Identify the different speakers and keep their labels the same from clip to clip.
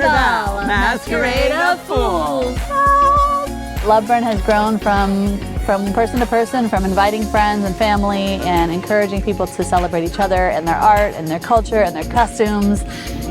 Speaker 1: Carnival, masquerade of fools.
Speaker 2: Loveburn has grown from person to person, from inviting friends and family and encouraging people to celebrate each other and their art and their culture and their costumes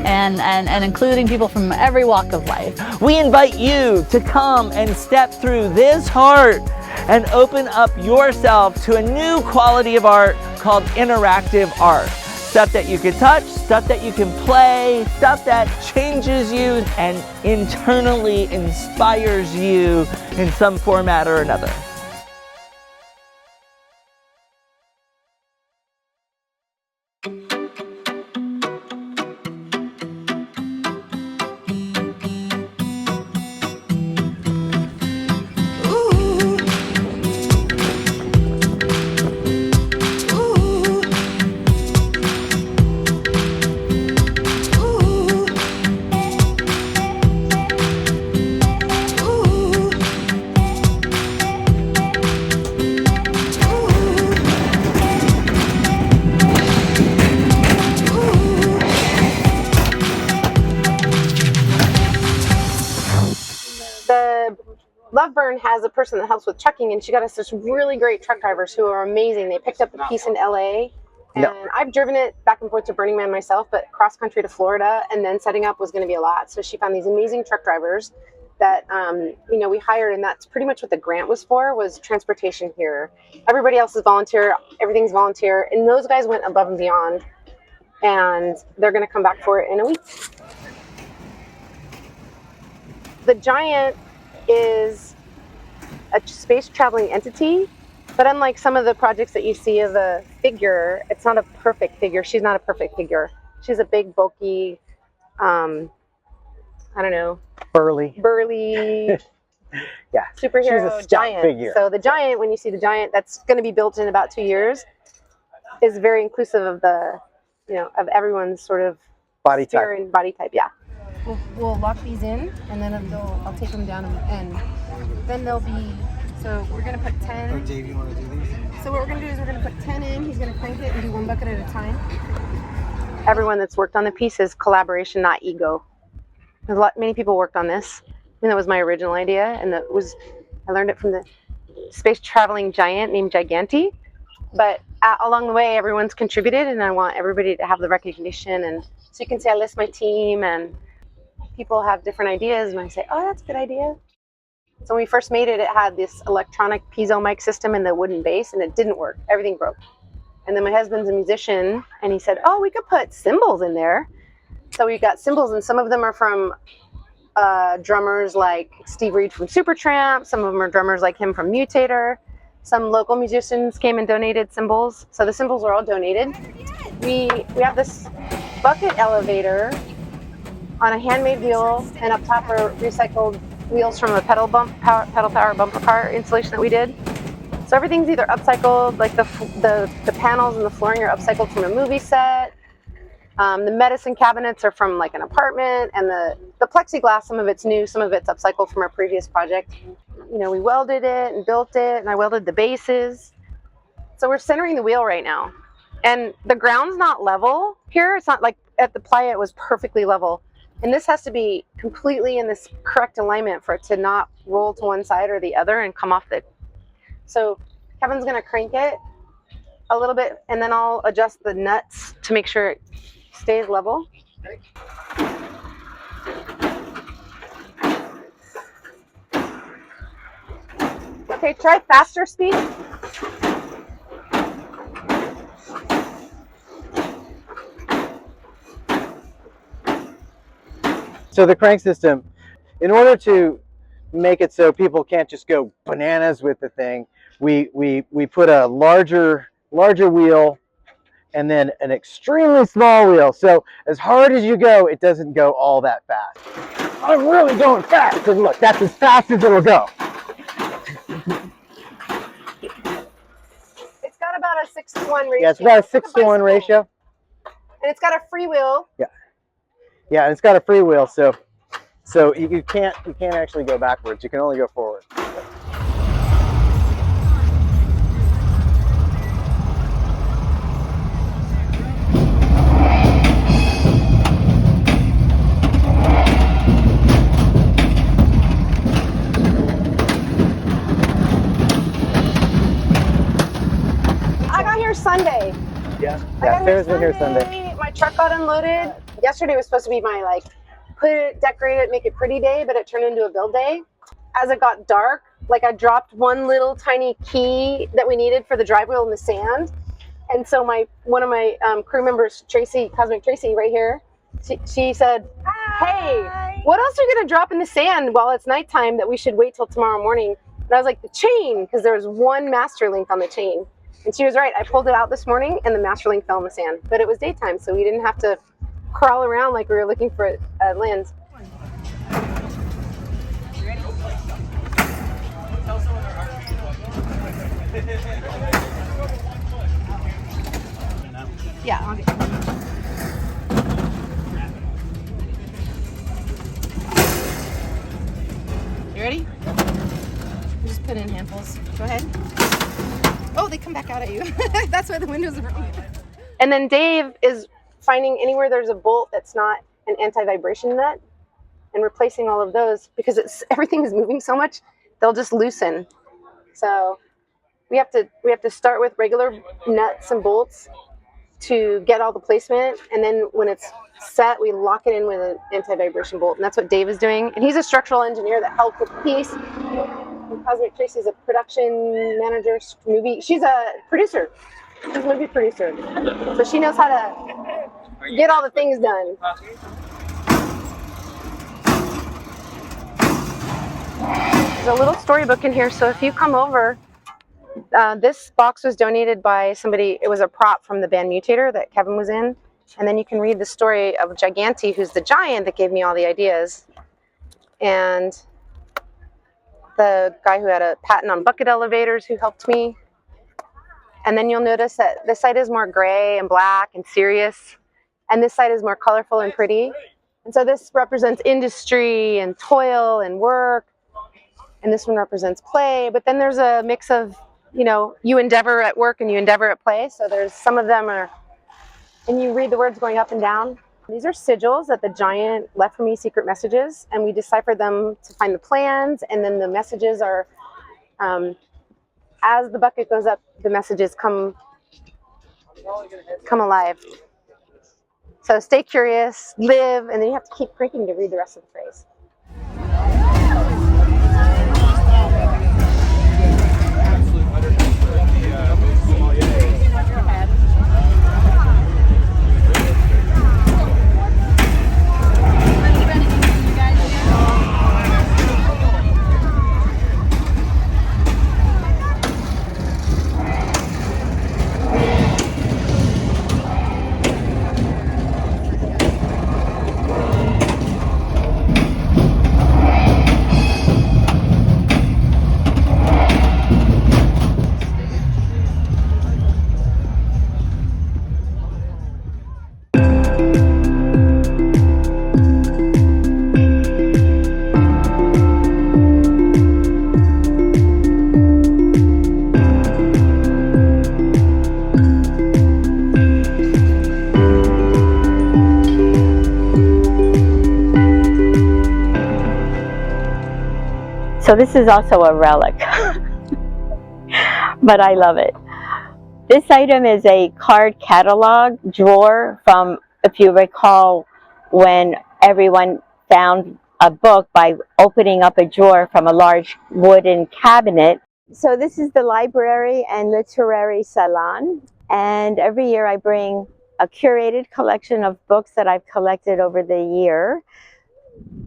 Speaker 2: and including people from every walk of life.
Speaker 1: We invite you to come and step through this heart and open up yourself to a new quality of art called interactive art. Stuff that you can touch, stuff that you can play, stuff that changes you and internally inspires you in some format or another.
Speaker 3: Loveburn has a person that helps with trucking, and she got us this really great truck drivers who are amazing. They picked up a piece in LA, and I've driven it back and forth to Burning Man myself, but cross country to Florida and then setting up was going to be a lot. So she found these amazing truck drivers that we hired, and that's pretty much what the grant was for, was transportation here. Everybody else is volunteer, everything's volunteer, and those guys went above and beyond, and they're going to come back for it in a week. The Giant is a space traveling entity, but unlike some of the projects that you see of a figure, it's not a perfect figure. She's not a perfect figure. She's a big, bulky, I don't know, burly
Speaker 4: yeah,
Speaker 3: superhero
Speaker 4: she's a
Speaker 3: giant
Speaker 4: figure.
Speaker 3: So the Giant, when you see the Giant, that's going to be built in about 2 years, is very inclusive of the, of everyone's sort of
Speaker 4: body type.
Speaker 3: and body type. Yeah. We'll lock these in, and then I'll take them down, and then they'll be, so we're going to put 10.
Speaker 4: Oh, Dave, you want to do these?
Speaker 3: So what we're going to do is we're going to put 10 in. He's going to crank it and do one bucket at a time. Everyone that's worked on the piece is collaboration, not ego. Many people worked on this. I mean, that was my original idea, and I learned it from the space traveling giant named Giganti. But along the way, everyone's contributed, and I want everybody to have the recognition. And so you can say I list my team, and people have different ideas, and I say, oh, that's a good idea. So when we first made it, it had this electronic piezo mic system and the wooden base, and it didn't work. Everything broke. And then my husband's a musician, and he said, oh, we could put cymbals in there. So we got cymbals, and some of them are from drummers like Steve Reed from Supertramp. Some of them are drummers like him from Mutator. Some local musicians came and donated cymbals. So the cymbals are all donated. We have this bucket elevator on a handmade wheel, and up top are recycled wheels from a pedal power bumper car installation that we did. So everything's either upcycled, like the panels and the flooring are upcycled from a movie set. The medicine cabinets are from like an apartment, and the plexiglass, some of it's new, some of it's upcycled from our previous project. We welded it and built it, and I welded the bases. So we're centering the wheel right now. And the ground's not level here. It's not like at the playa it was perfectly level. And this has to be completely in this correct alignment for it to not roll to one side or the other and come off the... So Kevin's going to crank it a little bit, and then I'll adjust the nuts to make sure it stays level. Okay, try faster speed.
Speaker 4: So the crank system, in order to make it so people can't just go bananas with the thing, we put a larger wheel and then an extremely small wheel. So as hard as you go, it doesn't go all that fast. I'm really going fast, because look, that's as fast as it'll go.
Speaker 3: It's got about a 6-to-1 ratio.
Speaker 4: Yeah, it's about a 6-to-1 ratio.
Speaker 3: And it's got a free wheel.
Speaker 4: Yeah. Yeah, and it's got a free wheel, so you can't actually go backwards. You can only go forward.
Speaker 3: Sunday.
Speaker 4: Yeah.
Speaker 3: I got
Speaker 4: Sarah's been here Sunday.
Speaker 3: My truck got unloaded. Yesterday was supposed to be my put it, decorate it, make it pretty day, but it turned into a build day. As it got dark, I dropped one little tiny key that we needed for the drive wheel in the sand. And so one of my crew members, Tracy, Cosmic Tracy, right here, she said, "Hey, what else are you gonna drop in the sand while it's nighttime that we should wait till tomorrow morning?" And I was like, "The chain," because there was one master link on the chain. And she was right. I pulled it out this morning, and the master link fell in the sand. But it was daytime, so we didn't have to crawl around like we were looking for a lens. Yeah, I'll get it. You ready? You just put in handfuls. Go ahead. Oh, they come back out at you. That's why the windows are open. And then Dave is finding anywhere there's a bolt that's not an anti-vibration nut and replacing all of those, because everything is moving so much, they'll just loosen. So we have to start with regular nuts and bolts to get all the placement, and then when it's set, we lock it in with an anti-vibration bolt, and that's what Dave is doing. And he's a structural engineer that helped with the piece. And Cosmic Tracy's a production manager, she's a producer. She's a movie producer. So she knows how to get all the things done. There's a little storybook in here, so if you come over, this box was donated by somebody. It was a prop from the band Mutator that Kevin was in. And then you can read the story of Giganti, who's the giant that gave me all the ideas. And the guy who had a patent on bucket elevators who helped me. And then you'll notice that this side is more gray and black and serious. And this side is more colorful and pretty. And so this represents industry and toil and work. And this one represents play. But then there's a mix of, you endeavor at work and you endeavor at play. So there's some of them are, and you read the words going up and down. These are sigils that the giant left for me, secret messages, and we deciphered them to find the plans, and then the messages are, as the bucket goes up, the messages come alive. So stay curious, live, and then you have to keep cranking to read the rest of the phrase.
Speaker 5: So this is also a relic, but I love it. This item is a card catalog drawer from, if you recall, when everyone found a book by opening up a drawer from a large wooden cabinet. So this is the library and literary salon, and every year I bring a curated collection of books that I've collected over the year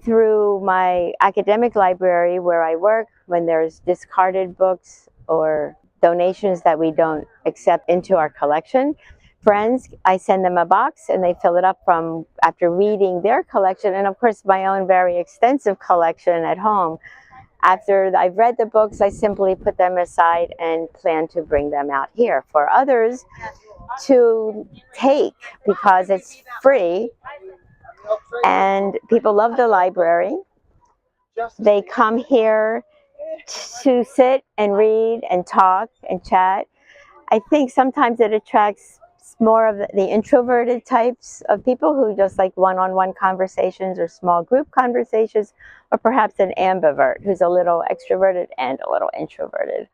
Speaker 5: through my academic library where I work. When there's discarded books or donations that we don't accept into our collection, friends, I send them a box and they fill it up from after reading their collection, and of course my own very extensive collection at home. After I've read the books, I simply put them aside and plan to bring them out here for others to take, because it's free and people love the library. They come here to sit and read and talk and chat. I think sometimes it attracts more of the introverted types of people who just like one-on-one conversations or small group conversations, or perhaps an ambivert who's a little extroverted and a little introverted.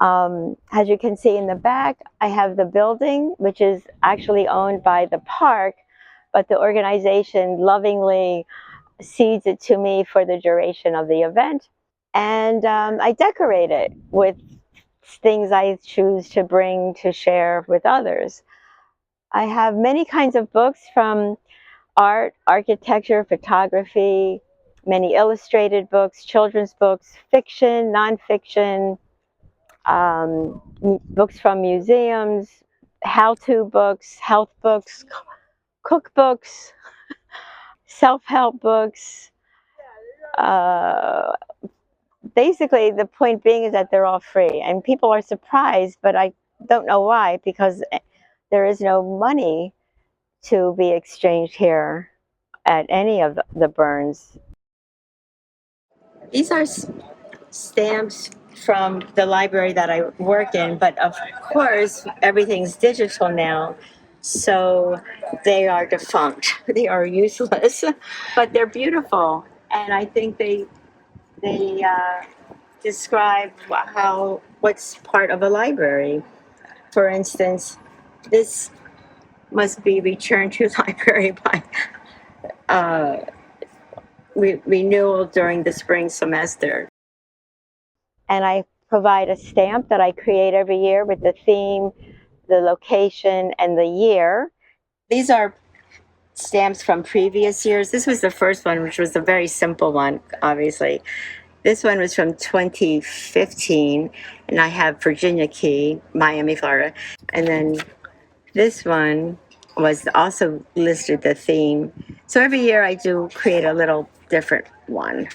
Speaker 5: As you can see in the back, I have the building, which is actually owned by the park, but the organization lovingly cedes it to me for the duration of the event. And I decorate it with things I choose to bring to share with others. I have many kinds of books, from art, architecture, photography, many illustrated books, children's books, fiction, nonfiction, books from museums, how-to books, health books, cookbooks, self-help books. Basically, the point being is that they're all free, and people are surprised, but I don't know why, because there is no money to be exchanged here at any of the burns. These are stamps from the library that I work in, but of course everything's digital now, so they are defunct. They are useless, but they're beautiful, and I think they describe what's part of a library. For instance, this must be returned to library by renewal during the spring semester. And I provide a stamp that I create every year with the theme, the location, and the year. These are stamps from previous years. This was the first one, which was a very simple one, obviously. This one was from 2015, and I have Virginia Key, Miami, Florida. And then this one was also listed the theme. So every year I do create a little different one.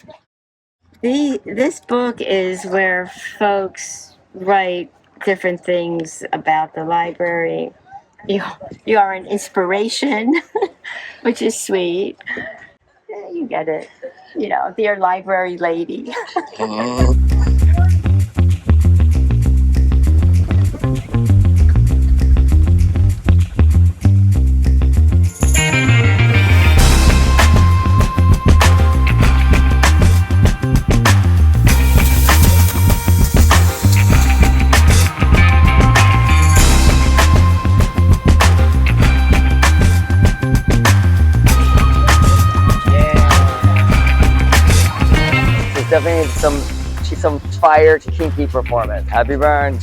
Speaker 5: This book is where folks write different things about the library. You are an inspiration, which is sweet. Yeah, you get it. You know, dear library lady.
Speaker 1: Definitely some fire to kinky performance. Happy burn.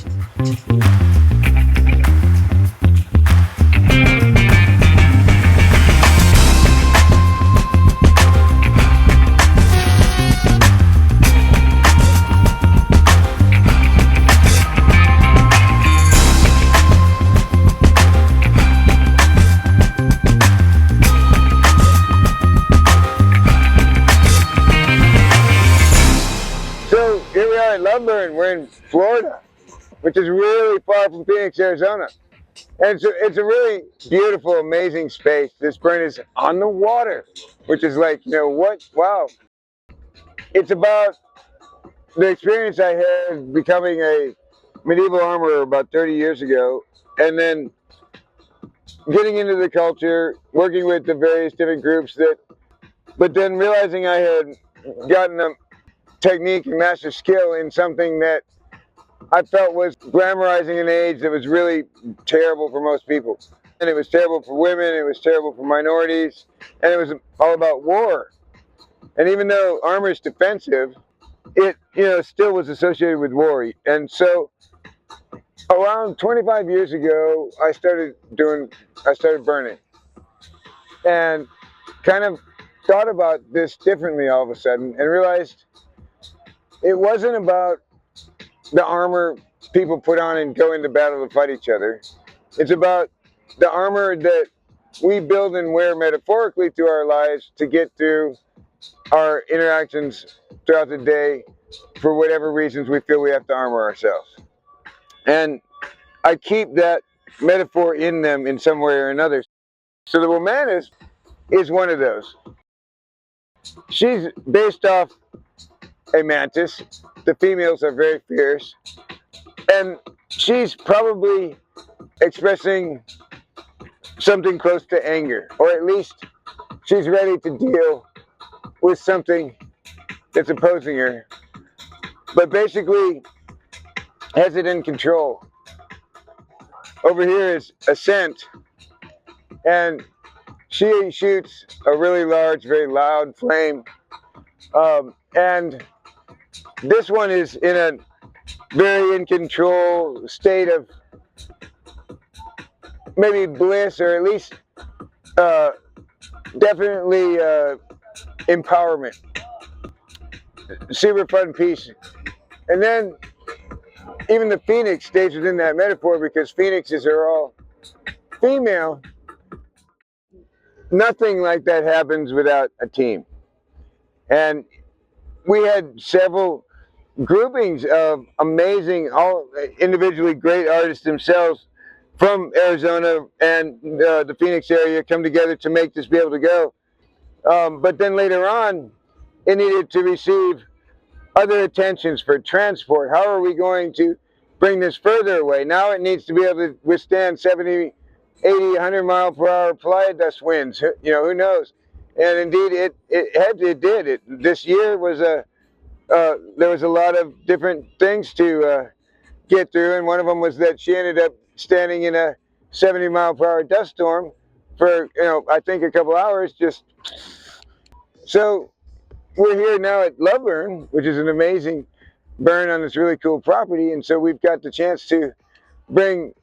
Speaker 6: So here we are in Loveburn. We're in Florida, which is really far from Phoenix, Arizona. And it's a really beautiful, amazing space. This burn is on the water, which is like, what? Wow. It's about the experience I had becoming a medieval armorer about 30 years ago, and then getting into the culture, working with the various different groups but then realizing I had gotten a technique and master skill in something that I felt was glamorizing an age that was really terrible for most people. And it was terrible for women, it was terrible for minorities, and it was all about war. And even though armor is defensive, it still was associated with war. And so around 25 years ago, I started burning. And kind of thought about this differently all of a sudden and realized it wasn't about the armor people put on and go into battle to fight each other. It's about the armor that we build and wear metaphorically through our lives to get through our interactions throughout the day for whatever reasons we feel we have to armor ourselves. And I keep that metaphor in them in some way or another. So the womanist is one of those. She's based off a mantis. The females are very fierce. And she's probably expressing something close to anger, or at least she's ready to deal with something that's opposing her. But basically, has it in control. Over here is Ascent, and she shoots a really large, very loud flame. And this one is in a very in control state of maybe bliss, or at least definitely empowerment. Super fun piece. And then even the phoenix stays within that metaphor, because phoenixes are all female. Nothing like that happens without a team. And we had several groupings of amazing, all individually great artists themselves from Arizona and the Phoenix area come together to make this be able to go. But then later on, it needed to receive other attentions for transport. How are we going to bring this further away? Now it needs to be able to withstand 70, 80, 100 mile per hour playa dust winds. You know, who knows? And indeed, it did. This year was there was a lot of different things to get through, and one of them was that she ended up standing in a 70 mile per hour dust storm for, I think a couple hours. Just so we're here now at Love Burn, which is an amazing burn on this really cool property, and so we've got the chance to bring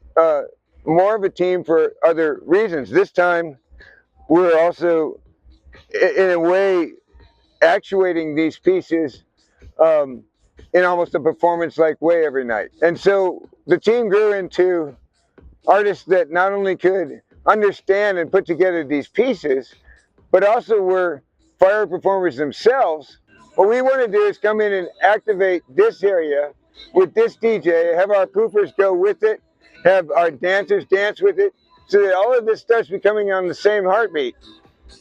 Speaker 6: more of a team for other reasons. This time, we're also, in a way, actuating these pieces in almost a performance-like way every night. And so the team grew into artists that not only could understand and put together these pieces, but also were fire performers themselves. What we want to do is come in and activate this area with this DJ, have our poofers go with it, have our dancers dance with it, so that all of this starts becoming on the same heartbeat.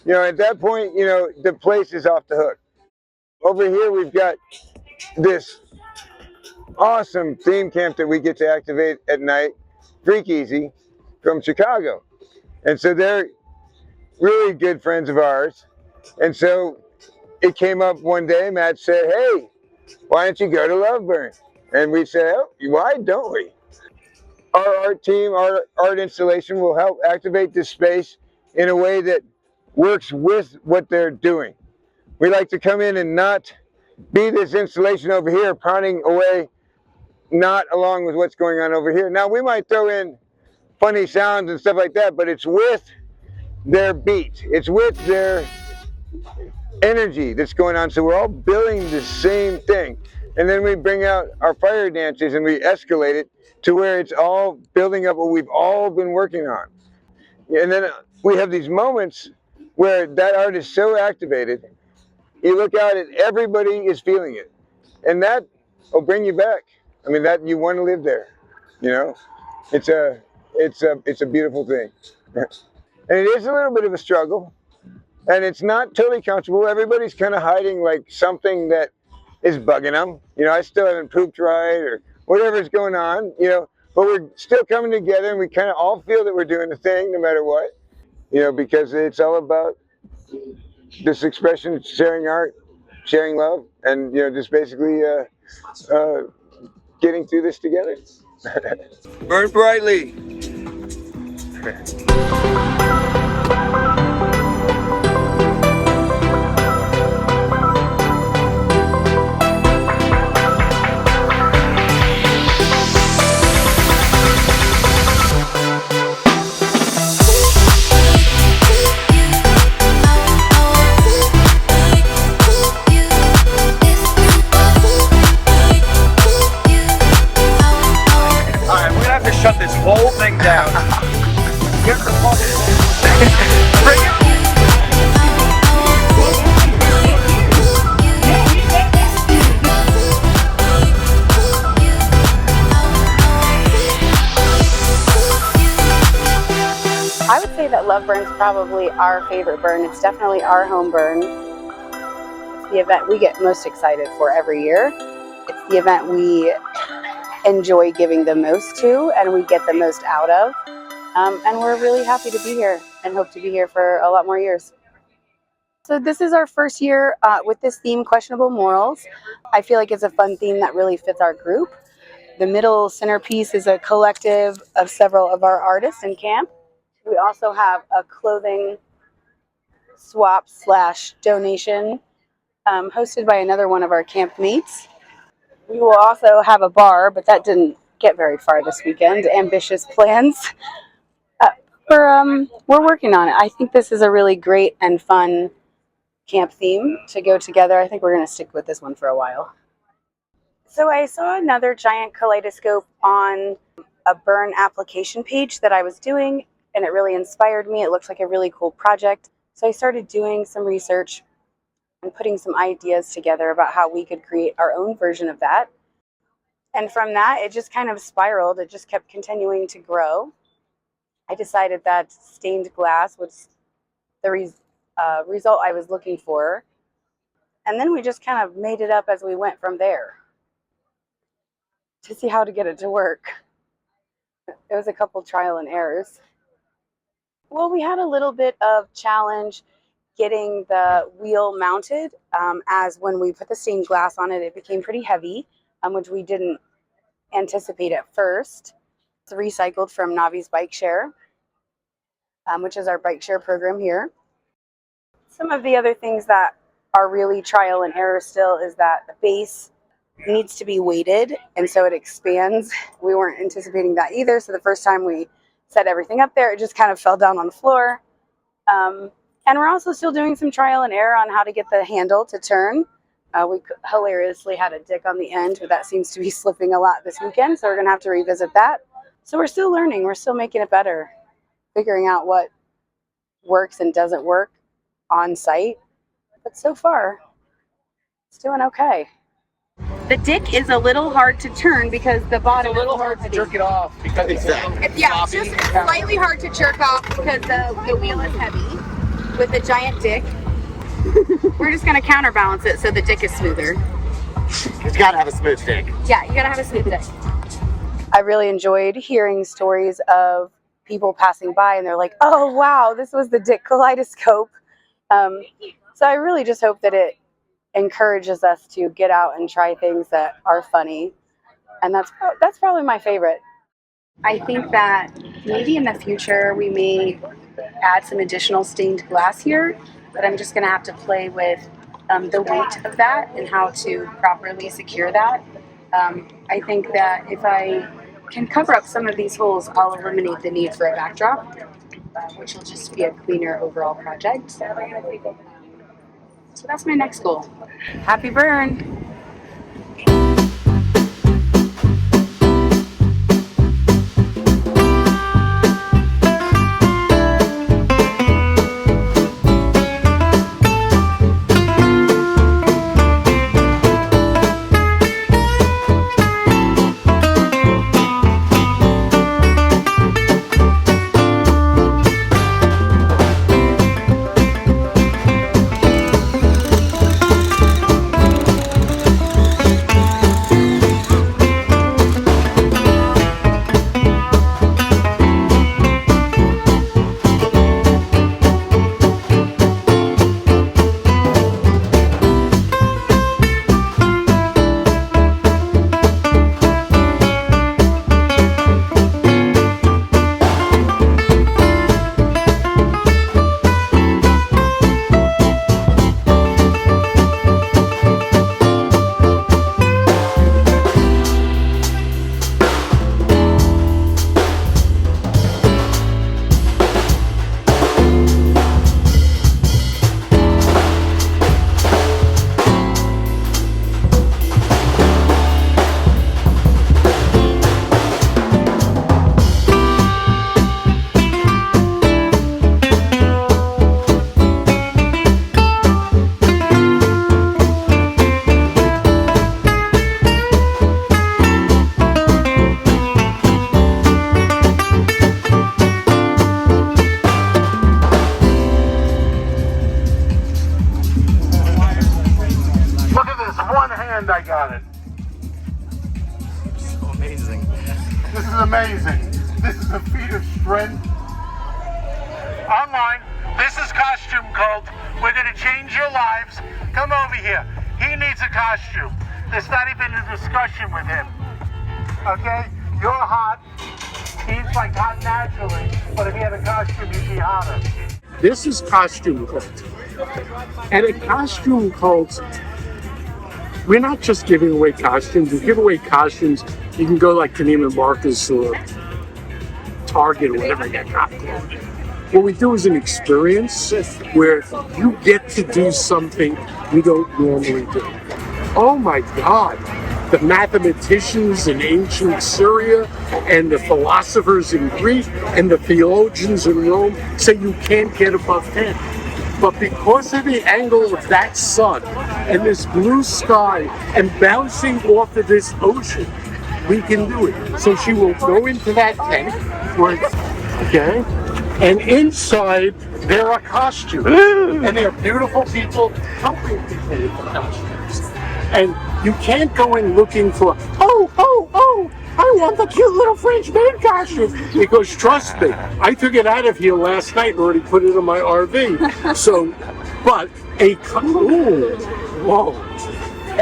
Speaker 6: At that point, the place is off the hook. Over here, we've got this awesome theme camp that we get to activate at night, Freak Easy, from Chicago. And so they're really good friends of ours. And so it came up one day, Matt said, hey, why don't you go to Love Burn? And we said, oh, why don't we? Our art team, our art installation will help activate this space in a way that works with what they're doing. We like to come in and not be this installation over here pounding away, not along with what's going on over here. Now, we might throw in funny sounds and stuff like that, but it's with their beat. It's with their energy that's going on. So we're all building the same thing. And then we bring out our fire dancers and we escalate it to where it's all building up what we've all been working on. And then we have these moments where that art is so activated, you look out and everybody is feeling it. And that will bring you back. I mean, that you want to live there. It's a beautiful thing. And it is a little bit of a struggle. And it's not totally comfortable. Everybody's kind of hiding like something that is bugging them. I still haven't pooped right or whatever's going on, but we're still coming together and we kind of all feel that we're doing the thing no matter what, because it's all about this expression, sharing art, sharing love, and, just basically getting through this together. Burn brightly.
Speaker 7: Shut this whole thing down. Bring it.
Speaker 3: I would say that Love Burn's probably our favorite burn. It's definitely our home burn. It's the event we get most excited for every year. It's the event we enjoy giving the most to and we get the most out of. And we're really happy to be here and hope to be here for a lot more years. So this is our first year with this theme, Questionable Morals. I feel like it's a fun theme that really fits our group. The middle centerpiece is a collective of several of our artists in camp. We also have a clothing swap / donation hosted by another one of our camp mates. We will also have a bar, but that didn't get very far this weekend. Ambitious plans. We're working on it. I think this is a really great and fun camp theme to go together. I think we're going to stick with this one for a while. So I saw another giant kaleidoscope on a burn application page that I was doing, and it really inspired me. It looks like a really cool project. So I started doing some research and putting some ideas together about how we could create our own version of that. And from that, it just kind of spiraled. It just kept continuing to grow. I decided that stained glass was the result I was looking for. And then we just kind of made it up as we went from there to see how to get it to work. It was a couple trial and errors. Well, we had a little bit of challenge getting the wheel mounted, as when we put the stained glass on it, it became pretty heavy, which we didn't anticipate at first. It's recycled from Navi's Bike Share, which is our bike share program here. Some of the other things that are really trial and error still is that the base needs to be weighted, and so it expands. We weren't anticipating that either, so the first time we set everything up there, it just kind of fell down on the floor. And we're also still doing some trial and error on how to get the handle to turn. We hilariously had a dick on the end, but that seems to be slipping a lot this weekend, so we're going to have to revisit that. So we're still learning. We're still making it better, figuring out what works and doesn't work on site. But so far, it's doing okay. The dick is a little hard to turn because the bottom
Speaker 7: It's a little hard to jerk it off because it's
Speaker 3: just slightly hard to jerk off because the wheel is heavy with a giant dick. We're just going to counterbalance it so the dick is smoother.
Speaker 8: You gotta have a smooth dick.
Speaker 3: Yeah, you got to have a smooth dick. I really enjoyed hearing stories of people passing by and they're like, oh wow, this was the dick kaleidoscope. So I really just hope that it encourages us to get out and try things that are funny, and that's probably my favorite. I think that maybe in the future we may add some additional stained glass here, but I'm just going to have to play with the weight of that and how to properly secure that. I think that if I can cover up some of these holes, I'll eliminate the need for a backdrop, which will just be a cleaner overall project. So that's my next goal. Happy burn!
Speaker 7: I got it.
Speaker 8: So amazing.
Speaker 7: This is amazing. This is a feat of strength. Online, this is Costume Cult. We're going to change your lives. Come over here. He needs a costume. There's not even a discussion with him.
Speaker 9: Okay? You're hot. He's like hot naturally, but if he had a costume, he'd be hotter. This is costume cult. And at costume cults, we're not just giving away costumes. We give away costumes. You can go like to Neiman Marcus or Target or whatever and get costumes. What we do is an experience where you get to do something you don't normally do. Oh my God. The mathematicians in ancient Syria and the philosophers in Greece and the theologians in Rome say you can't get above 10. But because of the angle of that sun and this blue sky and bouncing off of this ocean, we can do it. So she will go into that tent, okay? And inside there are costumes. And there are beautiful people helping people with the costumes. And you can't go in looking for, oh, I want the cute little French maid costume. Because trust me, I took it out of here last night and already put it in my RV. So, but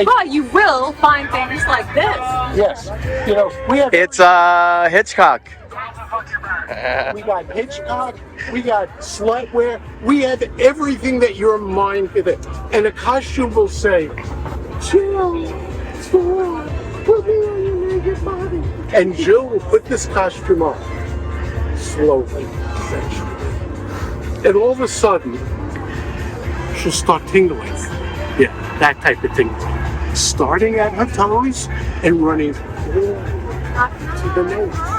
Speaker 10: But you will find things like this.
Speaker 9: Yes. You know, we have.
Speaker 1: It's Hitchcock.
Speaker 9: We got Hitchcock, we got slutwear, we have everything that your mind could think. And a costume will say, Jill, put me on your naked body. And Jill will put this costume on, slowly, and all of a sudden, she'll start tingling. Yeah, that type of tingling. Starting at her toes and running to the nose.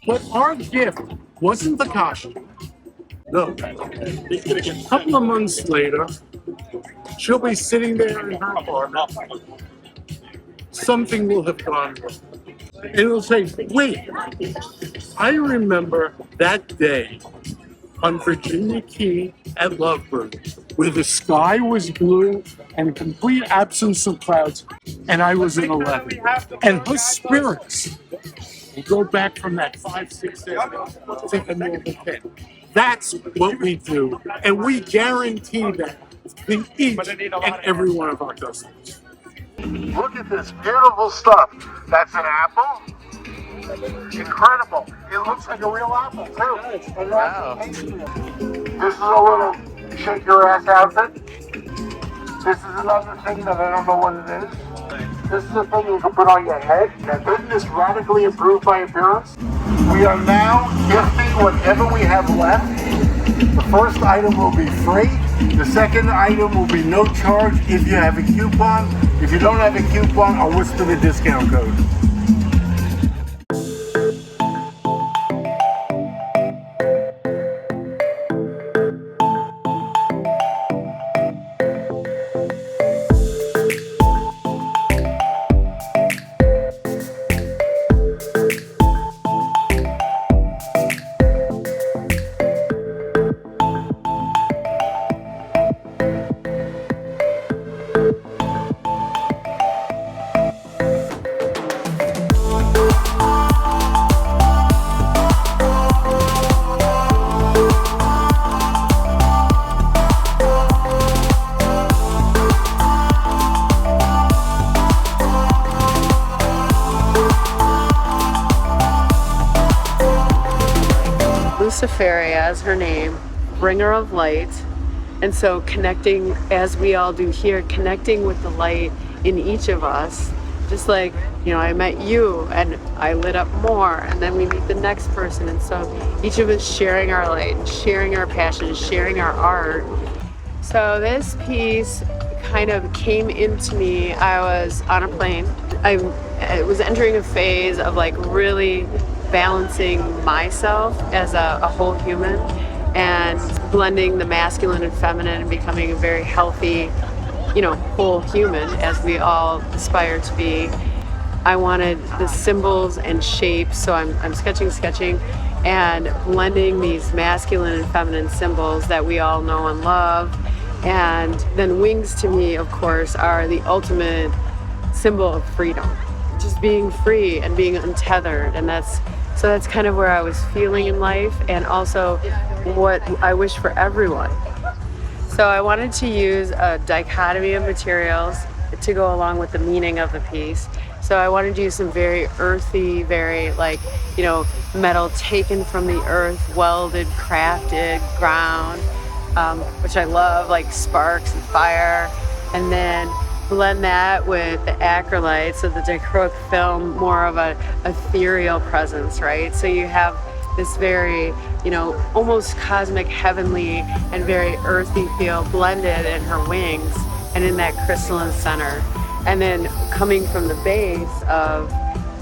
Speaker 9: But our gift wasn't the costume. No. A couple of months later, she'll be sitting there in her apartment. Something will have gone wrong. And it'll say, wait, I remember that day on Virginia Key at Lovebird, where the sky was blue and complete absence of clouds, and I was in 11. And her spirits will go back from that 5, 6, 7 to the normal 10. That's what we do, and we guarantee that to each and every one of our customers. Look at this beautiful stuff. That's an apple. Incredible. It looks like a real apple, too. And wow. This is a little shake your ass outfit. This is another thing that I don't know what it is. This is a thing you can put on your head. Now, isn't this radically improved by appearance? We are now gifting whatever we have left. The first item will be free. The second item will be no charge if you have a coupon. If you don't have a coupon, I'll whisper the discount code.
Speaker 11: Luciferia is her name, bringer of light. And so connecting, as we all do here, connecting with the light in each of us, just like, you know, I met you and I lit up more, and then we meet the next person. And so each of us sharing our light, and sharing our passion, sharing our art. So this piece kind of came into me. I was on a plane. I was entering a phase of like really balancing myself as a whole human and blending the masculine and feminine and becoming a very healthy, you know, whole human as we all aspire to be. I wanted the symbols and shapes, so I'm sketching and blending these masculine and feminine symbols that we all know and love. And then wings to me, of course, are the ultimate symbol of freedom. Just being free and being untethered, and that's kind of where I was feeling in life, and also what I wish for everyone. So I wanted to use a dichotomy of materials to go along with the meaning of the piece. So I wanted to use some very earthy, very like, you know, metal taken from the earth, welded, crafted, ground, which I love, like sparks and fire, and then blend that with the acrylite, so the dichroic film, more of a ethereal presence, right? So you have this very, you know, almost cosmic, heavenly, and very earthy feel blended in her wings and in that crystalline center. And then coming from the base of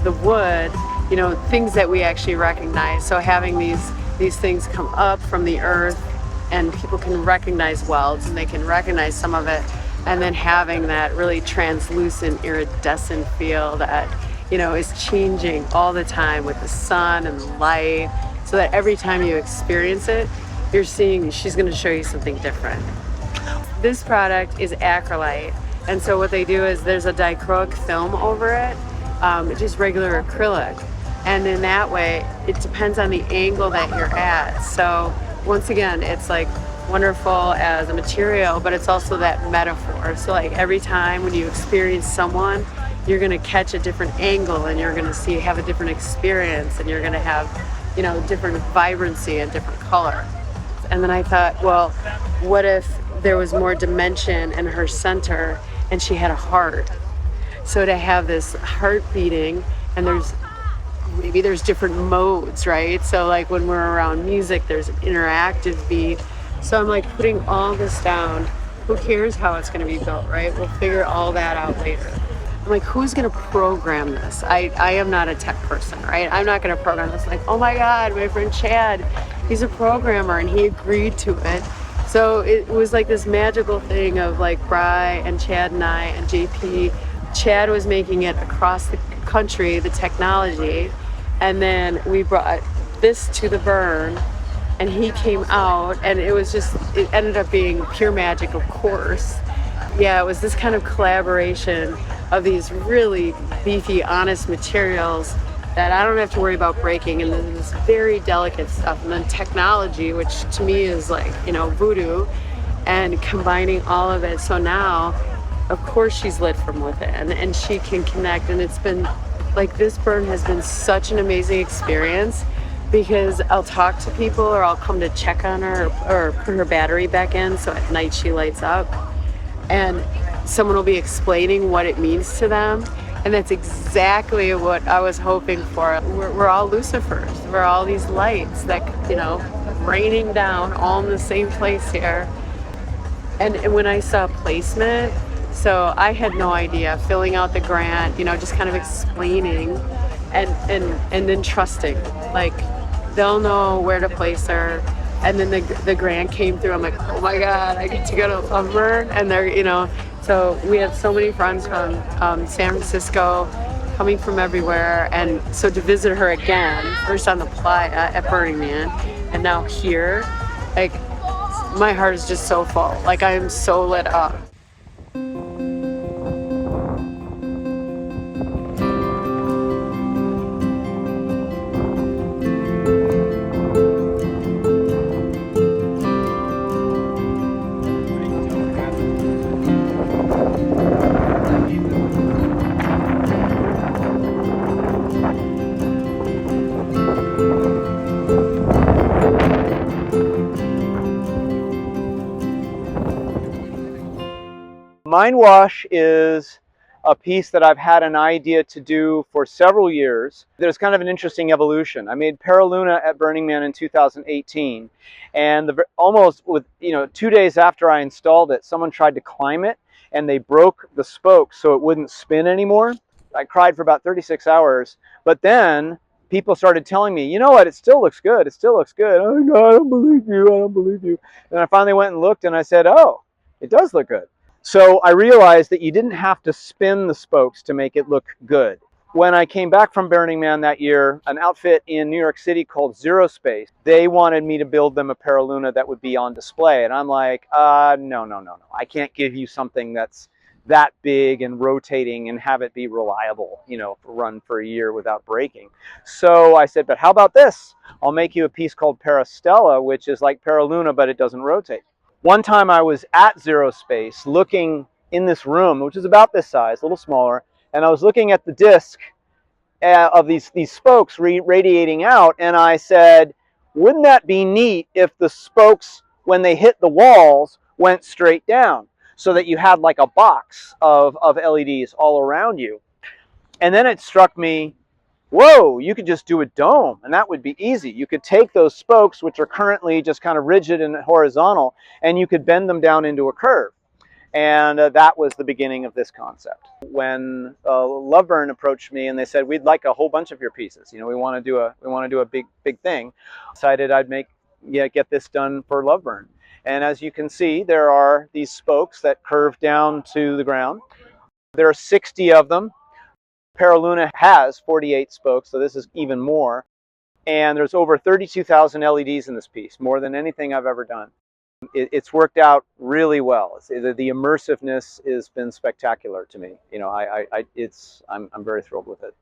Speaker 11: the wood, you know, things that we actually recognize. So having these things come up from the earth, and people can recognize welds, and they can recognize some of it, and then having that really translucent, iridescent feel that, you know, is changing all the time with the sun and the light, so that every time you experience it, you're seeing, she's going to show you something different. This product is acrylite, and so what they do is there's a dichroic film over it, just regular acrylic, and in that way, it depends on the angle that you're at. So once again, it's like wonderful as a material, but it's also that metaphor. So like every time when you experience someone, you're going to catch a different angle, and you're going to have a different experience, and you're going to have, you know, different vibrancy and different color. And then I thought, well, what if there was more dimension in her center and she had a heart? So to have this heart beating, and maybe there's different modes, right? So like when we're around music, there's an interactive beat. So I'm like putting all this down. Who cares how it's going to be built, right? We'll figure all that out later. I'm like, who's going to program this? I am not a tech person, right? I'm not going to program this. Like, oh my God, my friend Chad, he's a programmer, and he agreed to it. So it was like this magical thing of like Bri and Chad and I and JP. Chad was making it across the country, the technology, and then we brought this to the burn, and he came out, and it ended up being pure magic, of course. Yeah, it was this kind of collaboration of these really beefy, honest materials that I don't have to worry about breaking, and then this very delicate stuff, and then technology, which to me is like, you know, voodoo, and combining all of it. So now, of course, she's lit from within, and she can connect, and it's been like, this burn has been such an amazing experience, because I'll talk to people, or I'll come to check on her, or put her battery back in, so at night she lights up, and someone will be explaining what it means to them, and that's exactly what I was hoping for. We're all Lucifers. We're all these lights that, you know, raining down all in the same place here. And when I saw placement, so I had no idea, filling out the grant, you know, just kind of explaining and then trusting, like they'll know where to place her. And then the grant came through. I'm like, oh my God, I get to go to Loveburn, and they're, you know, so we have so many friends from San Francisco, coming from everywhere, and so to visit her again, first on the playa at Burning Man, and now here, like my heart is just so full. Like I am so lit up.
Speaker 4: Mind wash is a piece that I've had an idea to do for several years. There's kind of an interesting evolution. I made Paraluna at Burning Man in 2018, and almost with 2 days after I installed it, someone tried to climb it and they broke the spokes so it wouldn't spin anymore. I cried for about 36 hours, but then people started telling me, you know what, it still looks good, it still looks good. Oh no, I don't believe you, I don't believe you. And I finally went and looked and I said, oh, it does look good. So I realized that you didn't have to spin the spokes to make it look good. When I came back from Burning Man that year, an outfit in New York City called Zero Space, they wanted me to build them a Paraluna that would be on display. And I'm like, no. I can't give you something that's that big and rotating and have it be reliable, run for a year without breaking. So I said, but how about this? I'll make you a piece called Parastella, which is like Paraluna, but it doesn't rotate. One time I was at Zero Space looking in this room, which is about this size, a little smaller, and I was looking at the disc of these spokes radiating out, and I said, wouldn't that be neat if the spokes, when they hit the walls, went straight down so that you had like a box of LEDs all around you? And then it struck me, whoa, you could just do a dome, and that would be easy. You could take those spokes, which are currently just kind of rigid and horizontal, and you could bend them down into a curve. And that was the beginning of this concept. When Loveburn approached me and they said, we'd like a whole bunch of your pieces. We want to do a big thing. I decided I'd get this done for Loveburn. And as you can see, there are these spokes that curve down to the ground. There are 60 of them. Paraluna has 48 spokes, so this is even more. And there's over 32,000 LEDs in this piece, more than anything I've ever done. It's worked out really well. The immersiveness has been spectacular to me. I'm very thrilled with it.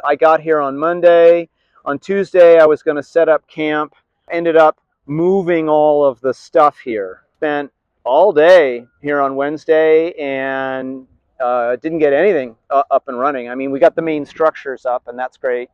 Speaker 4: I got here on Monday. On Tuesday, I was going to set up camp. Ended up moving all of the stuff here. Spent all day here on Wednesday and didn't get anything up and running. I mean, we got the main structures up, and that's great.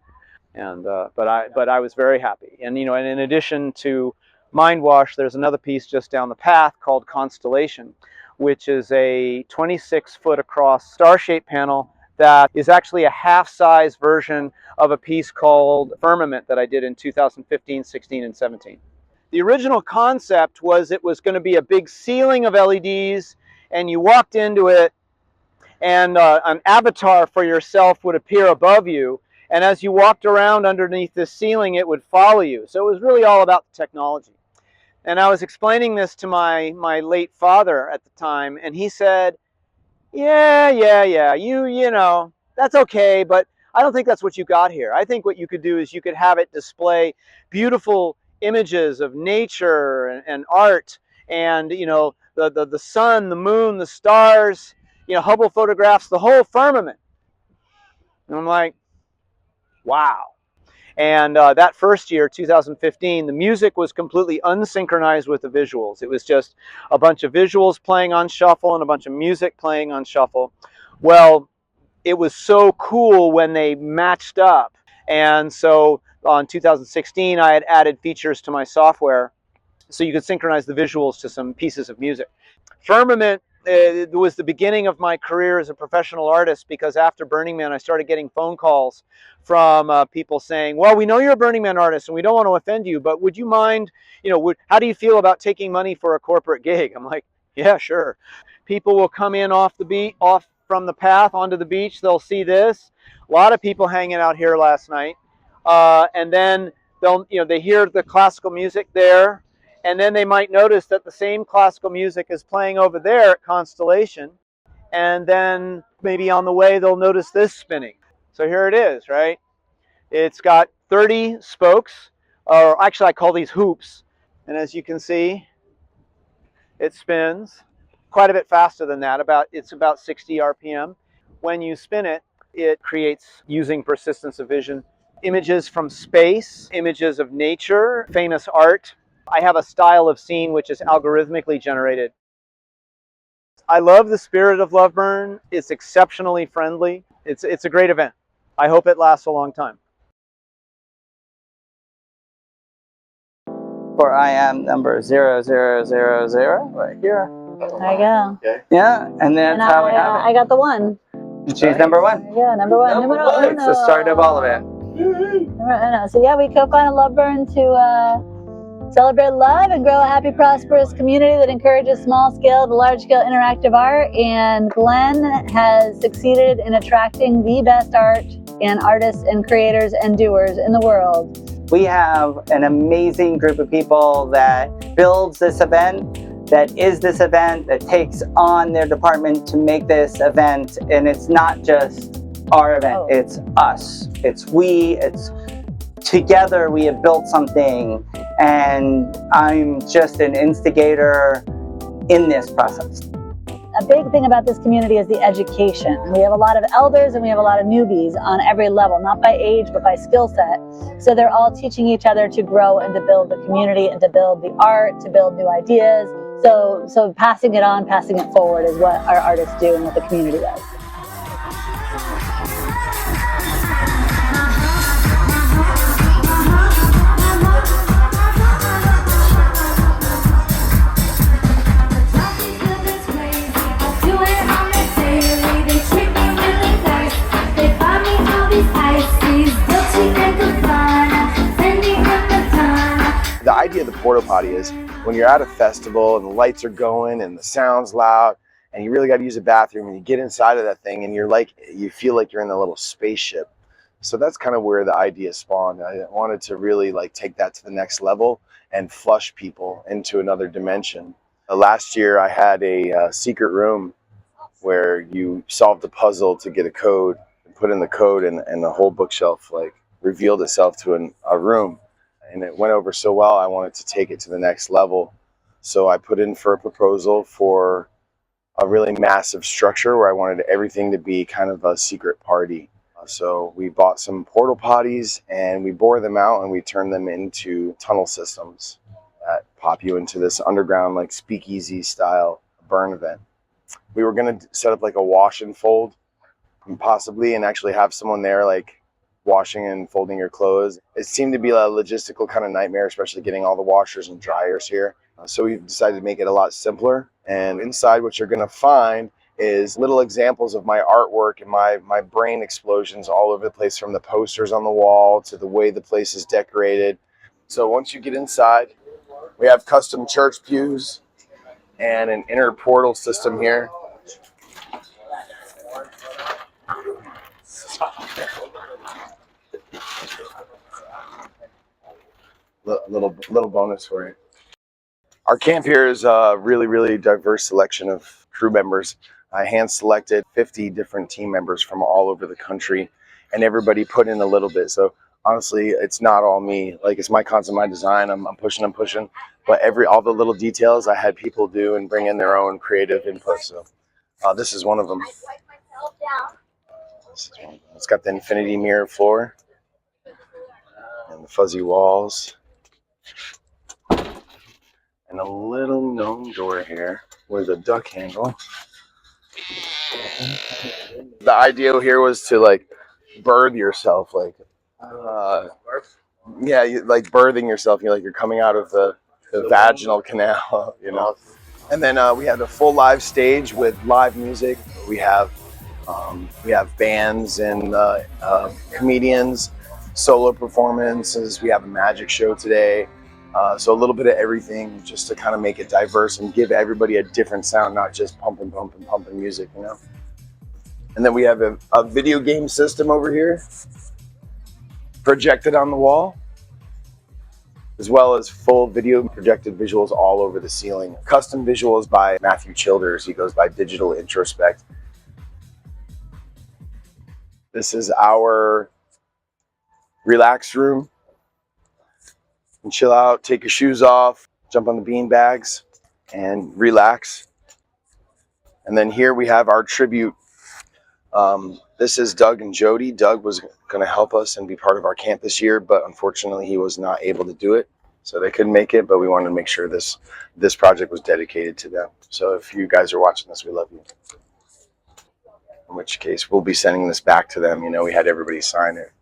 Speaker 4: And but I was very happy. And and in addition to Mind Wash, there's another piece just down the path called Constellation, which is a 26-foot across star-shaped panel that is actually a half-size version of a piece called Firmament that I did in 2015, 16, and 17. The original concept was it was going to be a big ceiling of LEDs, and you walked into it, and an avatar for yourself would appear above you. And as you walked around underneath this ceiling, it would follow you. So it was really all about the technology. And I was explaining this to my late father at the time, and he said, yeah, you know, that's okay, but I don't think that's what you got here. I think what you could do is you could have it display beautiful images of nature and art, and the sun, the moon, the stars, Hubble photographs, the whole firmament. And I'm like, wow. And that first year, 2015, the music was completely unsynchronized with the visuals. It was just a bunch of visuals playing on shuffle and a bunch of music playing on shuffle. Well, it was so cool when they matched up. And so on 2016, I had added features to my software so you could synchronize the visuals to some pieces of music. Firmament was the beginning of my career as a professional artist, because after Burning Man, I started getting phone calls from people saying, well, we know you're a Burning Man artist and we don't want to offend you, but would you mind, how do you feel about taking money for a corporate gig? I'm like, yeah, sure. People will come in off from the path onto the beach. They'll see this. A lot of people hanging out here last night. And then they hear the classical music there. And then they might notice that the same classical music is playing over there at Constellation. And then maybe on the way, they'll notice this spinning. So here it is, right? It's got 30 spokes, or actually I call these hoops. And as you can see, it spins quite a bit faster than that. It's about 60 RPM. When you spin it, it creates, using persistence of vision, images from space, images of nature, famous art. I have a style of scene which is algorithmically generated. I love the spirit of Loveburn. It's exceptionally friendly. It's a great event. I hope it lasts a long time.
Speaker 1: For I am number 0000 right here.
Speaker 2: There you go.
Speaker 4: Okay.
Speaker 1: Yeah, and that's
Speaker 2: And
Speaker 1: how we have
Speaker 2: I got the one.
Speaker 1: it. She's number one.
Speaker 2: Yeah, number one. Numero uno.
Speaker 1: It's the start of all of it.
Speaker 2: Numero uno. So yeah, we co-founded Love Burn to celebrate love and grow a happy, prosperous community that encourages small-scale to large-scale interactive art. And Glenn has succeeded in attracting the best art and artists and creators and doers in the world.
Speaker 1: We have an amazing group of people that builds this event, that is this event, that takes on their department to make this event. And it's not just our event, it's us. It's we, it's together we have built something, and I'm just an instigator in this process.
Speaker 2: A big thing about this community is the education. We have a lot of elders and we have a lot of newbies on every level, not by age, but by skill set. So they're all teaching each other to grow and to build the community and to build the art, to build new ideas. So passing it on, passing it forward is what our artists do and what the community does.
Speaker 12: The idea of the porta potty is when you're at a festival and the lights are going and the sound's loud and you really got to use a bathroom and you get inside of that thing and you feel like you're in a little spaceship. So that's kind of where the idea spawned. I wanted to really take that to the next level and flush people into another dimension. Last year I had a secret room where you solved a puzzle to get a code and put in the code, and the whole bookshelf revealed itself to a room. And it went over so well, I wanted to take it to the next level. So I put in for a proposal for a really massive structure where I wanted everything to be kind of a secret party. So we bought some portal potties and we bore them out and we turned them into tunnel systems that pop you into this underground speakeasy style burn event. We were going to set up a wash and fold possibly, and actually have someone there washing and folding your clothes. It seemed to be a logistical kind of nightmare, especially getting all the washers and dryers here. So we decided to make it a lot simpler. And inside what you're going to find is little examples of my artwork and my brain explosions all over the place, from the posters on the wall to the way the place is decorated. So once you get inside, we have custom church pews and an inner portal system here. Little bonus for you. Our camp here is a really diverse selection of crew members. I hand selected 50 different team members from all over the country, and everybody put in a little bit. So honestly, it's not all me. It's my concept, my design. I'm pushing, but all the little details I had people do and bring in their own creative input. So this is one of them. It's got the infinity mirror floor and the fuzzy walls. And a little gnome door here with a duck handle. The idea here was to birth yourself, birthing yourself. You're coming out of the vaginal canal, And then we have a full live stage with live music. We have bands and comedians, solo performances. We have a magic show today. So a little bit of everything, just to kind of make it diverse and give everybody a different sound, not just pumping music, And then we have a video game system over here, projected on the wall, as well as full video projected visuals all over the ceiling. Custom visuals by Matthew Childers. He goes by Digital Introspect. This is our relax room. And chill out, take your shoes off, jump on the bean bags, and relax. And then here we have our tribute. This is Doug and Jody. Doug was going to help us and be part of our camp this year, but unfortunately he was not able to do it. So they couldn't make it, but we wanted to make sure this project was dedicated to them. So if you guys are watching this, we love you. In which case, we'll be sending this back to them. We had everybody sign it.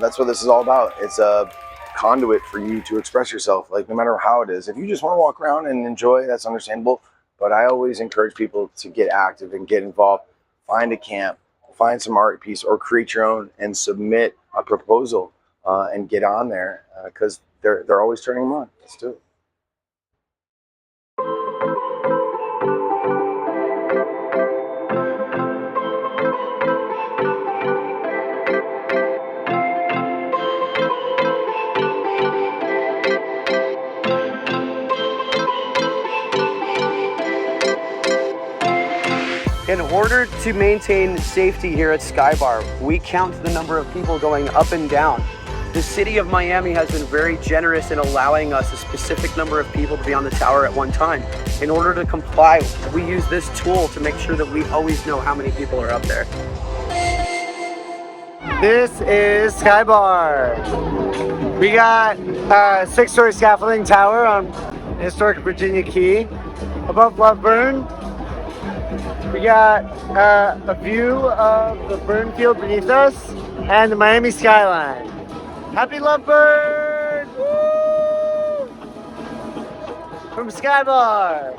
Speaker 12: That's what this is all about. It's a conduit for you to express yourself, like no matter how it is. If you just want to walk around and enjoy, that's understandable. But I always encourage people to get active and get involved. Find a camp, find some art piece, or create your own and submit a proposal and get on there because they're always turning them on. Let's do it.
Speaker 13: In order to maintain safety here at Skybar, we count the number of people going up and down. The city of Miami has been very generous in allowing us a specific number of people to be on the tower at one time. In order to comply, we use this tool to make sure that we always know how many people are up there.
Speaker 4: This is Skybar. We got a 6-story scaffolding tower on historic Virginia Key above Love Burn. We got a view of the burn field beneath us and the Miami skyline. Happy Love Burn! Woo! From Skybar.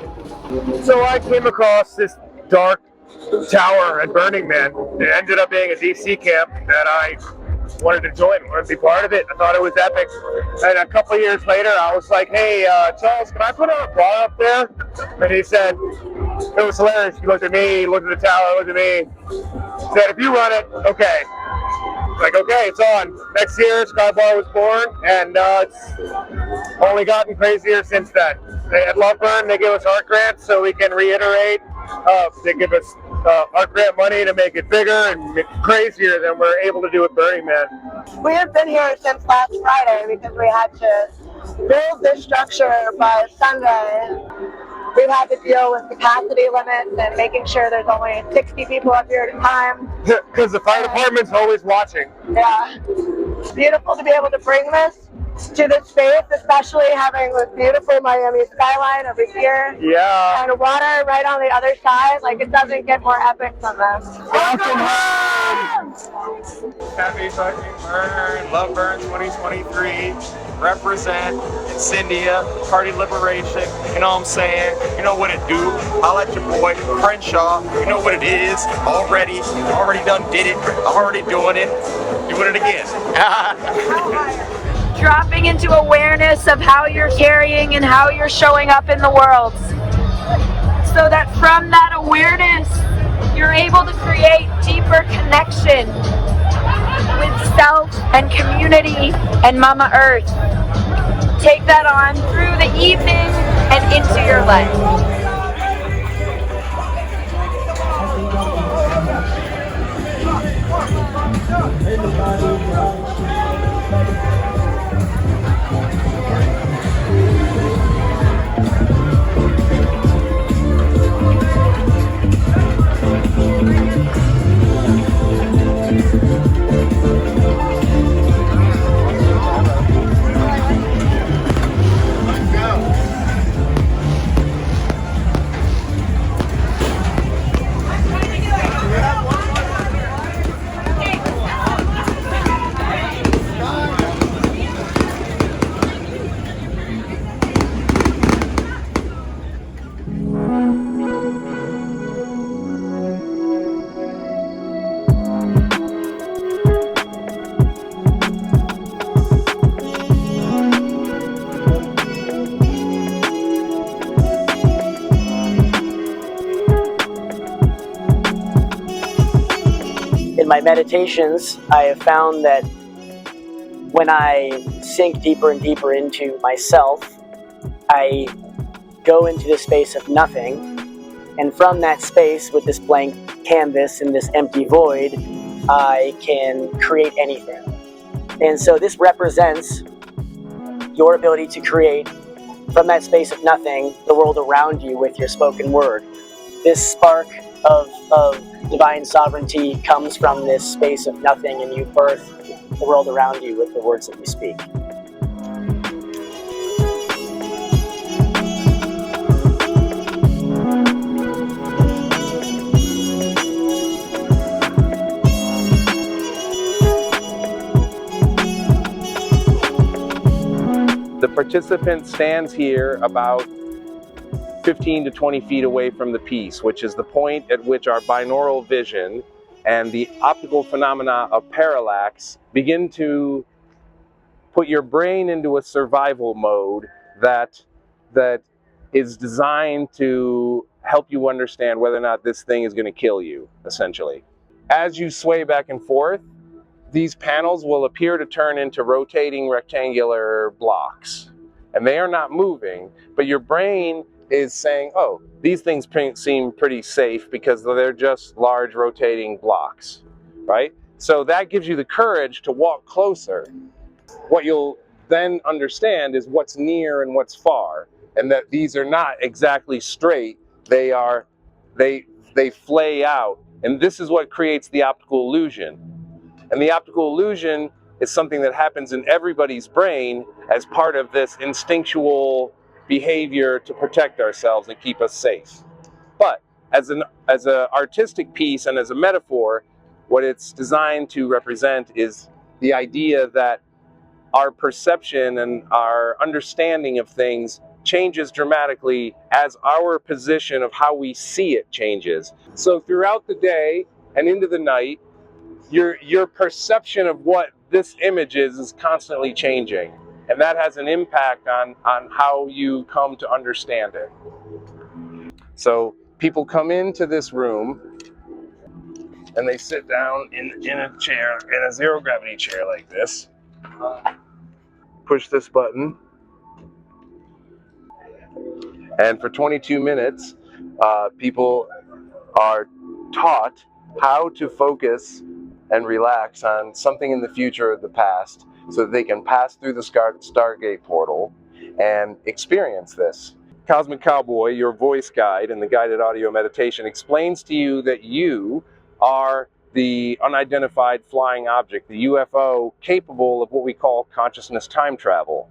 Speaker 7: So I came across this dark tower at Burning Man. It ended up being a DC camp that I wanted to join, wanted to be part of it. I thought it was epic. And a couple of years later, I was like, hey, Charles, can I put a bar up there? And he said, it was hilarious. He looked at me, he looked at the tower, looked at me, said, if you run it, okay. Like, okay, it's on. Next year, Skybar was born, and it's only gotten crazier since then. At Love Burn, they give us art grants so we can reiterate. They give us art grant money to make it bigger and crazier than we're able to do at Burning Man.
Speaker 14: We have been here since last Friday because we had to build this structure by Sunday. We've had to deal with capacity limits and making sure there's only 60 people up here at a time.
Speaker 7: Because the fire department's always watching.
Speaker 14: Yeah. It's beautiful to be able to bring this to this space, especially having this beautiful Miami skyline over here.
Speaker 7: Yeah.
Speaker 14: And water right on the other side. Like, it doesn't get more epic than this.
Speaker 7: Welcome home! Happy fucking burn. Love Burn 2023. Represent Incendia, Party Liberation. You know what I'm saying? You know what it do. I'll let your boy Crenshaw. You know what it is. Already done did it. I'm already doing it. Doing it again.
Speaker 10: Dropping into awareness of how you're carrying and how you're showing up in the world. So that from that awareness, you're able to create deeper connection with self and community and Mama Earth. Take that on through the evening and into your life.
Speaker 13: In my meditations, I have found that when I sink deeper and deeper into myself, I go into this space of nothing, and from that space with this blank canvas and this empty void, I can create anything. And so this represents your ability to create from that space of nothing the world around you with your spoken word. This spark of divine sovereignty comes from this space of nothing, and you birth the world around you with the words that you speak.
Speaker 15: The participant stands here about 15 to 20 feet away from the piece, which is the point at which our binaural vision and the optical phenomena of parallax begin to put your brain into a survival mode that is designed to help you understand whether or not this thing is going to kill you, essentially. As you sway back and forth, these panels will appear to turn into rotating rectangular blocks. And they are not moving, but your brain is saying, oh, these things seem pretty safe because they're just large rotating blocks, right? So that gives you the courage to walk closer. What you'll then understand is what's near and what's far, and that these are not exactly straight. They flay out, and this is what creates the optical illusion. And the optical illusion is something that happens in everybody's brain as part of this instinctual behavior to protect ourselves and keep us safe. But as an artistic piece and as a metaphor, what it's designed to represent is the idea that our perception and our understanding of things changes dramatically as our position of how we see it changes. So throughout the day and into the night, your perception of what this image is constantly changing. And that has an impact on how you come to understand it. So people come into this room and they sit down in a chair, in a zero gravity chair like this. Push this button. And for 22 minutes, people are taught how to focus and relax on something in the future or the past so that they can pass through the Stargate portal and experience this. Cosmic Cowboy, your voice guide in the guided audio meditation, explains to you that you are the unidentified flying object, the UFO capable of what we call consciousness time travel.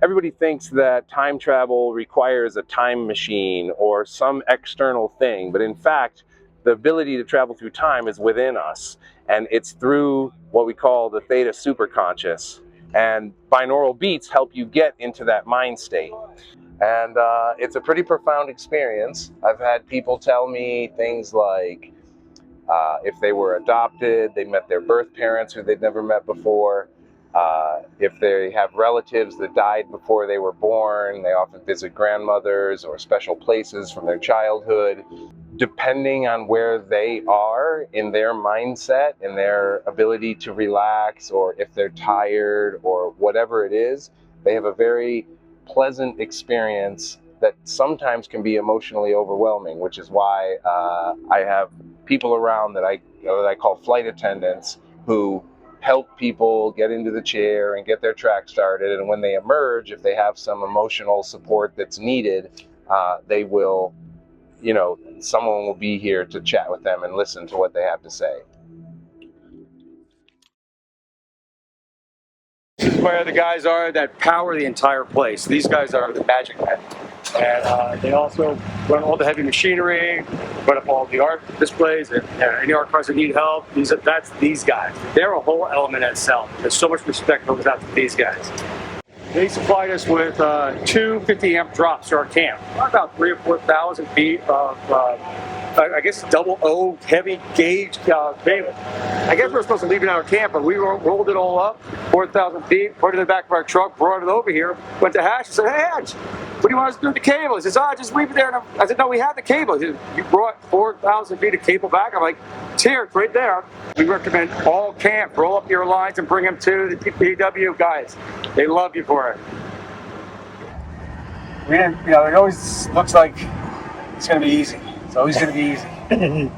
Speaker 15: Everybody thinks that time travel requires a time machine or some external thing, but in fact, the ability to travel through time is within us, and it's through what we call the theta superconscious. And binaural beats help you get into that mind state. And it's a pretty profound experience. I've had people tell me things like if they were adopted, they met their birth parents who they'd never met before. If they have relatives that died before they were born, they often visit grandmothers or special places from their childhood. Depending on where they are in their mindset and their ability to relax, or if they're tired or whatever it is, they have a very pleasant experience that sometimes can be emotionally overwhelming, which is why I have people around that I call flight attendants who help people get into the chair and get their track started. And when they emerge, if they have some emotional support that's needed, they will, someone will be here to chat with them and listen to what they have to say.
Speaker 16: This is where the guys are that power the entire place. These guys are the magic men. And they also run all the heavy machinery, run up all the art displays, and any art cars that need help. That's these guys. They're a whole element in itself. There's so much respect goes out to these guys. They supplied us with 2 50-amp drops to our camp. About 3,000 or 4,000 feet of, I guess, double O heavy gauge cable. I guess we were supposed to leave it at our camp, but we rolled it all up, 4,000 feet, put it in the back of our truck, brought it over here, went to Hatch and said, "Hey, Hatch, what do you want us to do with the cable?" He says, just leave it there. And I said, "No, we have the cable." He said, "You brought 4,000 feet of cable back?" I'm like, "It's here, it's right there." We recommend all camp, roll up your lines and bring them to the PW guys. They love you for it.
Speaker 17: We didn't, it always looks like it's going to be easy. It's always going to be easy.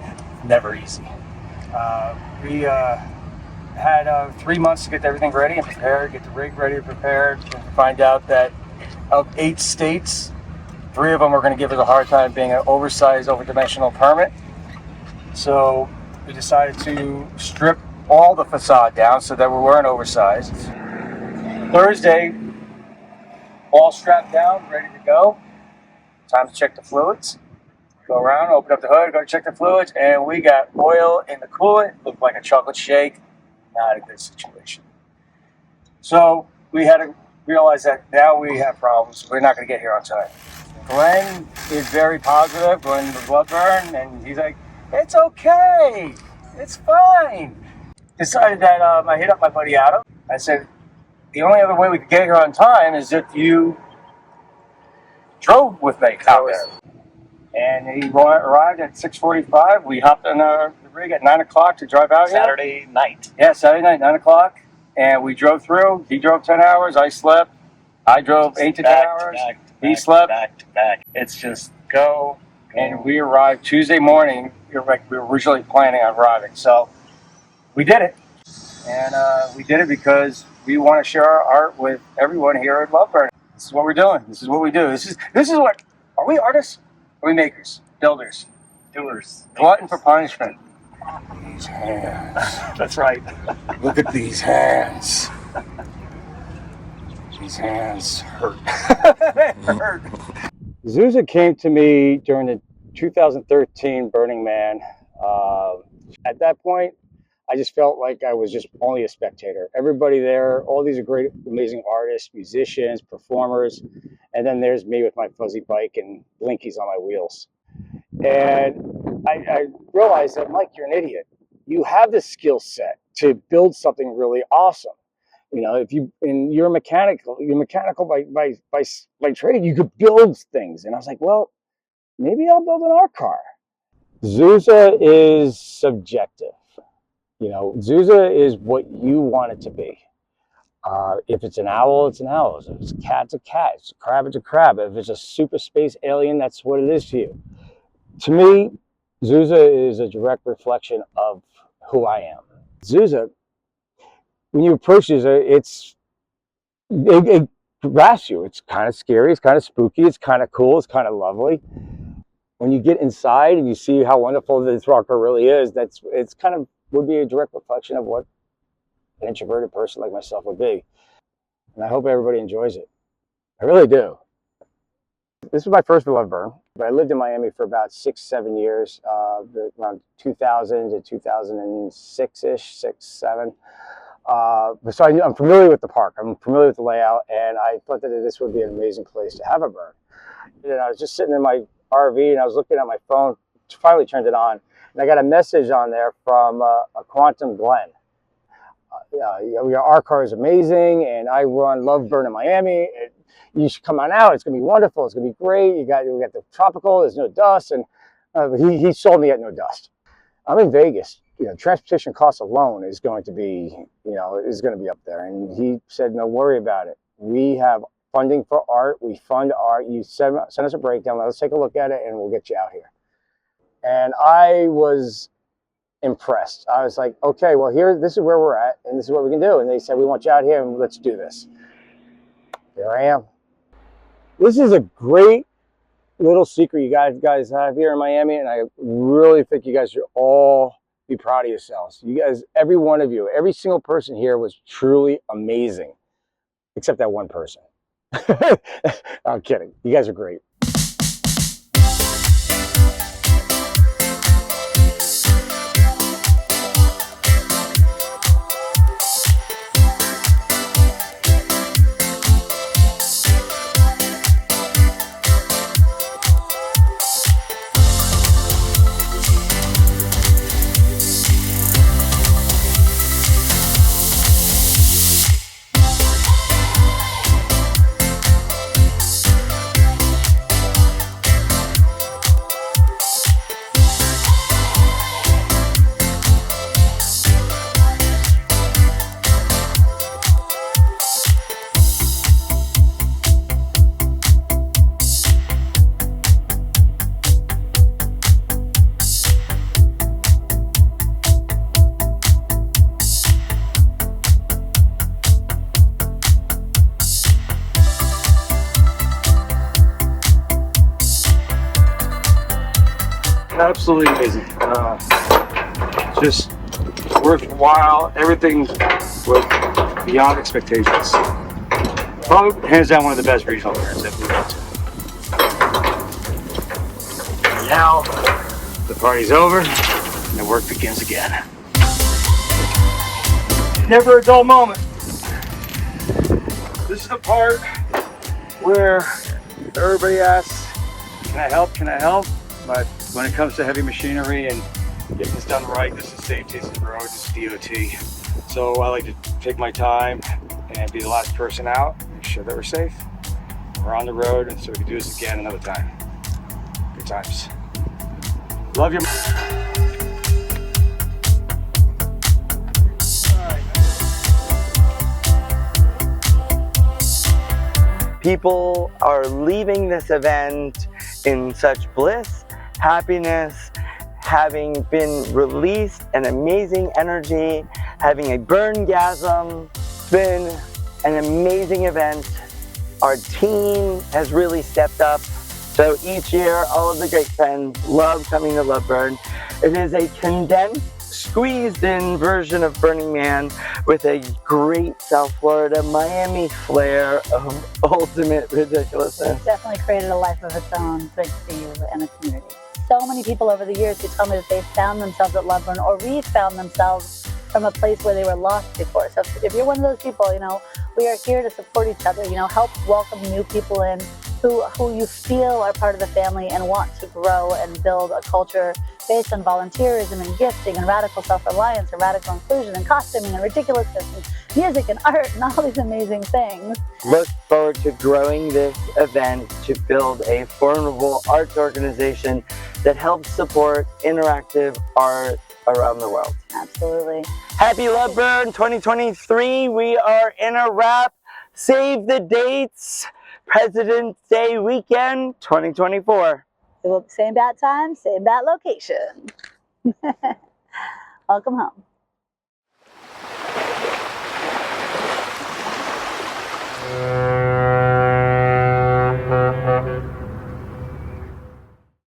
Speaker 17: Never easy. We had 3 months to get everything ready and prepared, get the rig ready and prepared, and find out that of 8 states, 3 of them are going to give us a hard time being an oversized, overdimensional permit. So we decided to strip all the facade down so that we weren't oversized. Thursday, all strapped down, ready to go. Time to check the fluids. Go around, open up the hood, go check the fluids, and we got oil in the coolant. Looked like a chocolate shake. Not a good situation. So we had to realized that now we have problems. We're not going to get here on time. Glenn is very positive. Glenn was love burn, and he's like, it's okay. It's fine. Decided that I hit up my buddy Adam. I said, the only other way we could get here on time is if you drove with me out there. And he arrived at 6:45. We hopped on the rig at 9 o'clock to drive out
Speaker 18: Saturday night.
Speaker 17: Yeah, Saturday night, 9 o'clock. And we drove through. He drove 10 hours. I slept. I drove 8 to 10 hours. He slept.
Speaker 18: Back to back. It's just go.
Speaker 17: And we arrived Tuesday morning. We were originally planning on arriving. So we did it. And we did it because we want to share our art with everyone here at Loveburn. This is what we're doing. This is what we do. This is what, are we artists? Are we makers? Builders?
Speaker 18: Doers.
Speaker 17: Glutton for punishment. These hands.
Speaker 18: That's right.
Speaker 17: Look at these hands. These hands hurt. They hurt. Zuza came to me during the 2013 Burning Man. At that point, I just felt like I was just only a spectator. Everybody there, all these are great, amazing artists, musicians, performers, and then there's me with my fuzzy bike and blinkies on my wheels. And I realized that, Mike, you're an idiot. You have the skill set to build something really awesome. You know, you're mechanical by trade, you could build things. And I was like, well, maybe I'll build an art car. Zuza is subjective. You know, Zuza is what you want it to be. If it's an owl, it's an owl. If it's a cat, it's a cat. If it's a crab, it's a crab. If it's a super space alien, that's what it is to you. To me, Zuza is a direct reflection of who I am. Zuza, when you approach Zuza, it grasps you. It's kind of scary. It's kind of spooky. It's kind of cool. It's kind of lovely. When you get inside and you see how wonderful this rocker really is, would be a direct reflection of what an introverted person like myself would be. And I hope everybody enjoys it. I really do. This was my first Love Burn, but I lived in Miami for about 6-7 years, around 2000 to 2006-ish, 6, 7. So I'm familiar with the park. I'm familiar with the layout, and I thought that this would be an amazing place to have a burn. And I was just sitting in my RV, and I was looking at my phone, finally turned it on, and I got a message on there from a Quantum Glenn. Our car is amazing, and I run Love Burn in Miami. You should come on out. It's going to be wonderful. It's going to be great. We got the tropical. There's no dust, and he sold me at no dust. I'm in Vegas. You know, transportation costs alone is going to be, up there. And he said, no, worry about it. We have funding for art. We fund art. You send us a breakdown. Let's take a look at it, and we'll get you out here. And I was impressed. I was like, okay, well, this is where we're at, and this is what we can do. And they said, we want you out here, and let's do this. Here I am. This is a great little secret you guys have here in Miami, and I really think you guys should all be proud of yourselves. You guys, every one of you, every single person here was truly amazing, except that one person. I'm kidding. You guys are great.
Speaker 9: Absolutely amazing. Just worthwhile. Everything was beyond expectations. Probably hands down one of the best regional fairs that we've been to. Now the party's over and the work begins again. Never a dull moment.
Speaker 17: this is the part where everybody asks, can I help? Can I help? But when it comes to heavy machinery and getting this done right, this is safety, this is road, this is DOT. So I like to take my time and be the last person out, make sure that we're safe. We're on the road, and so we can do this again another time. Good times. Love you.
Speaker 1: People are leaving this event in such bliss, happiness, having been released an amazing energy, having a burn-gasm. It's been an amazing event. Our team has really stepped up. So each year, all of the great friends love coming to Love Burn. It is a condensed, squeezed-in version of Burning Man with a great South Florida, Miami flair of ultimate ridiculousness.
Speaker 2: It's definitely created a life of its own thanks to you and the community. So many people over the years who tell me that they've found themselves at Love Burn or re-found themselves from a place where they were lost before. So if you're one of those people, you know, we are here to support each other, you know, help welcome new people in who you feel are part of the family and want to grow and build a culture based on volunteerism and gifting and radical self-reliance and radical inclusion and costuming and ridiculousness and music and art and all these amazing things.
Speaker 1: Look forward to growing this event to build a formidable arts organization that helps support interactive art around the world.
Speaker 2: Absolutely.
Speaker 1: Happy Love Burn 2023. We are in a wrap. Save the dates. President's Day weekend 2024.
Speaker 2: Same bat time, same bat location. Welcome home.